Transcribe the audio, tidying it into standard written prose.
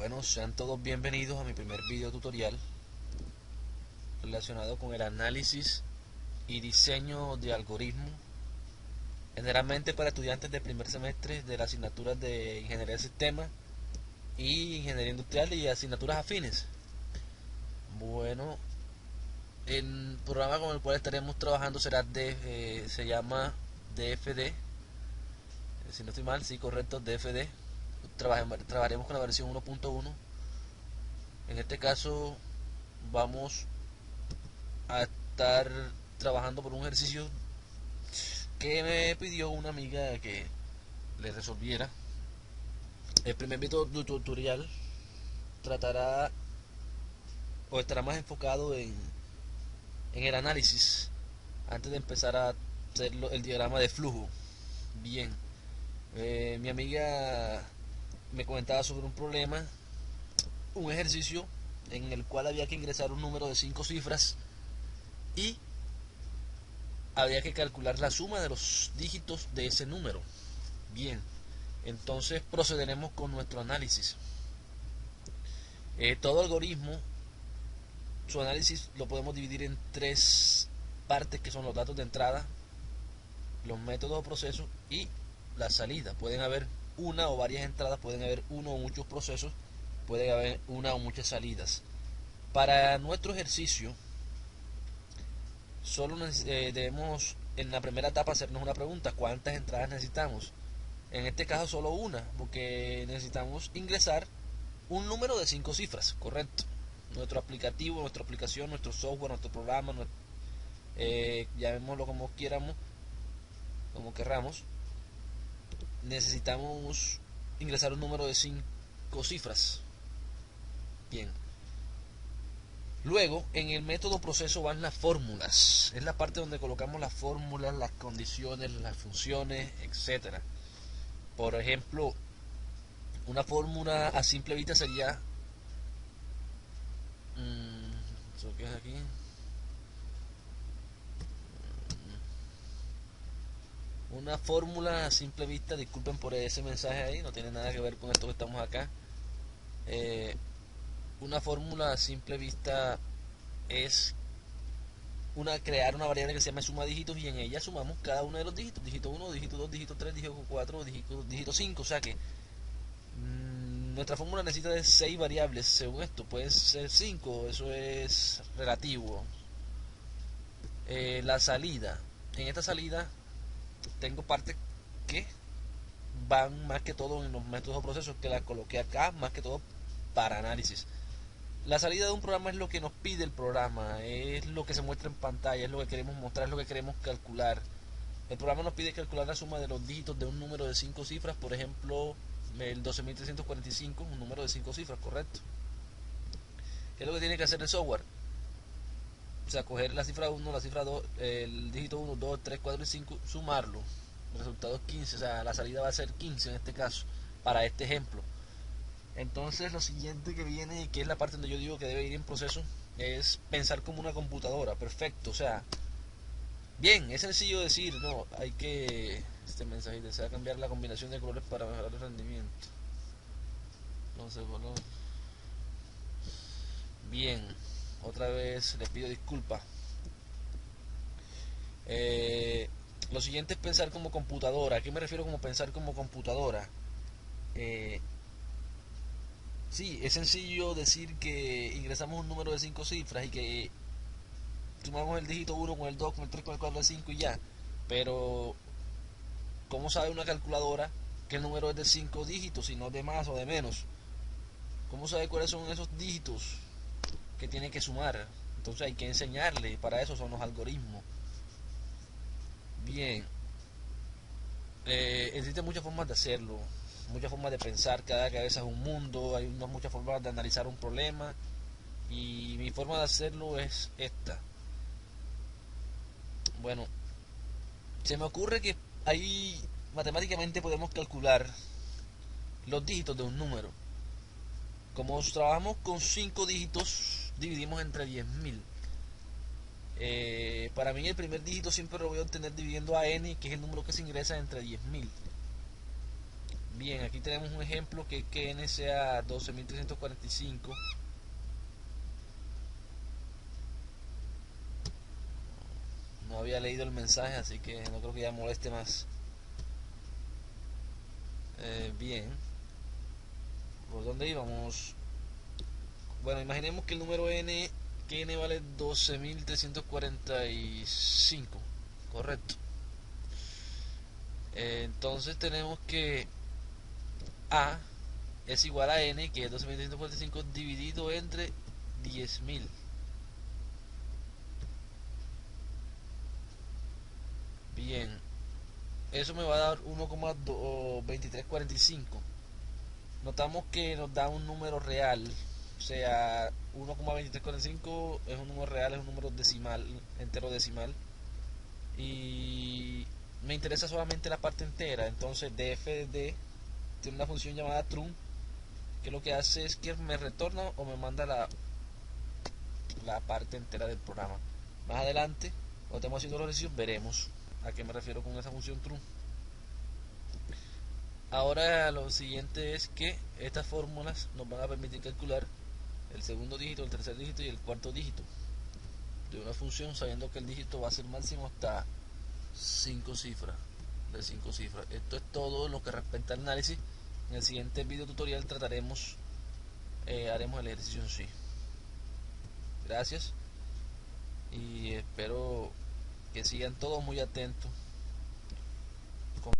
Bueno, sean todos bienvenidos a mi primer video tutorial relacionado con el análisis y diseño de algoritmos, generalmente para estudiantes de primer semestre de las asignaturas de Ingeniería de Sistemas y Ingeniería Industrial y asignaturas afines. Bueno, el programa con el cual estaremos trabajando se llama DFD, si no estoy mal, sí, correcto, DFD. Trabajaremos con la versión 1.1. En este caso vamos a estar trabajando por un ejercicio que me pidió una amiga que le resolviera. El primer video tutorial tratará o estará más enfocado en el análisis antes de empezar a hacer el diagrama de flujo. Bien, mi amiga me comentaba sobre un problema, un ejercicio en el cual había que ingresar un número de 5 cifras y había que calcular la suma de los dígitos de ese número. Bien, entonces procederemos con nuestro análisis. Todo algoritmo, su análisis lo podemos dividir en tres partes, que son los datos de entrada, los métodos o procesos y la salida. Pueden haber una o varias entradas, pueden haber uno o muchos procesos, pueden haber una o muchas salidas. Para nuestro ejercicio solo debemos en la primera etapa hacernos una pregunta: ¿cuántas entradas necesitamos? En este caso solo una, porque necesitamos ingresar un número de 5 cifras, correcto. Nuestro aplicativo, nuestra aplicación, nuestro software, nuestro programa, llamémoslo como quieramos, como querramos, necesitamos ingresar un número de 5 cifras. Bien. Luego, en el método proceso van las fórmulas. Es la parte donde colocamos las fórmulas, las condiciones, las funciones, etcétera. Por ejemplo, una fórmula a simple vista sería ¿eso qué es aquí? Una fórmula a simple vista, disculpen por ese mensaje ahí, no tiene nada que ver con esto que estamos acá. Una fórmula a simple vista es crear una variable que se llama suma dígitos, y en ella sumamos cada uno de los dígitos: dígito 1, dígito 2, dígito 3, dígito 4, dígito 5. O sea que nuestra fórmula necesita de 6 variables. Según esto puede ser 5, eso es relativo. La salida, en esta salida tengo partes que van más que todo en los métodos o procesos, que la coloqué acá más que todo para análisis. La salida de un programa es lo que nos pide el programa, es lo que se muestra en pantalla, es lo que queremos mostrar, es lo que queremos calcular. El programa nos pide calcular la suma de los dígitos de un número de 5 cifras, por ejemplo, el 12.345, un número de 5 cifras, correcto. ¿Qué es lo que tiene que hacer el software? O sea, coger la cifra 1, la cifra 2, el dígito 1, 2, 3, 4 y 5, sumarlo. El resultado es 15, o sea, la salida va a ser 15 en este caso, para este ejemplo. Entonces lo siguiente que viene, que es la parte donde yo digo que debe ir en proceso, es pensar como una computadora. Perfecto, o sea, bien, es sencillo decir, no, hay que, este mensaje desea cambiar la combinación de colores para mejorar el rendimiento. Entonces, color. Bien, otra vez les pido disculpas. Lo siguiente es pensar como computadora. ¿A qué me refiero como pensar como computadora? Sí, es sencillo decir que ingresamos un número de 5 cifras y que sumamos el dígito 1 con el 2, con el 3, con el 4, el 5 y ya. Pero, ¿cómo sabe una calculadora que el número es de 5 dígitos y no de más o de menos? ¿Cómo sabe cuáles son esos dígitos que tiene que sumar? Entonces hay que enseñarle, para eso son los algoritmos. Bien, existen muchas formas de hacerlo, muchas formas de pensar, cada cabeza es un mundo, hay muchas formas de analizar un problema, y mi forma de hacerlo es esta. Bueno, se me ocurre que ahí matemáticamente podemos calcular los dígitos de un número. Como trabajamos con 5 dígitos, dividimos entre 10.000. Para mí el primer dígito siempre lo voy a obtener dividiendo a n, que es el número que se ingresa entre 10.000. Bien, aquí tenemos un ejemplo que n sea 12.345. No había leído el mensaje, así que no creo que ya moleste más. Bien, ¿por dónde íbamos? Bueno, imaginemos que el número n, que n vale 12.345, correcto. Entonces tenemos que a es igual a n, que es 12.345, dividido entre 10.000. Bien, eso me va a dar 1,2345. Notamos que nos da un número real, o sea, 1,2345 es un número real, es un número decimal, entero decimal. Y me interesa solamente la parte entera, entonces df de d tiene una función llamada true, que lo que hace es que me retorna o me manda la parte entera del programa. Más adelante, cuando estemos haciendo los ejercicios, veremos a qué me refiero con esa función true. Ahora lo siguiente es que estas fórmulas nos van a permitir calcular el segundo dígito, el tercer dígito y el cuarto dígito de una función, sabiendo que el dígito va a ser máximo hasta 5 cifras, de 5 cifras. Esto es todo lo que respecta al análisis. En el siguiente video tutorial haremos el ejercicio en sí. Gracias y espero que sigan todos muy atentos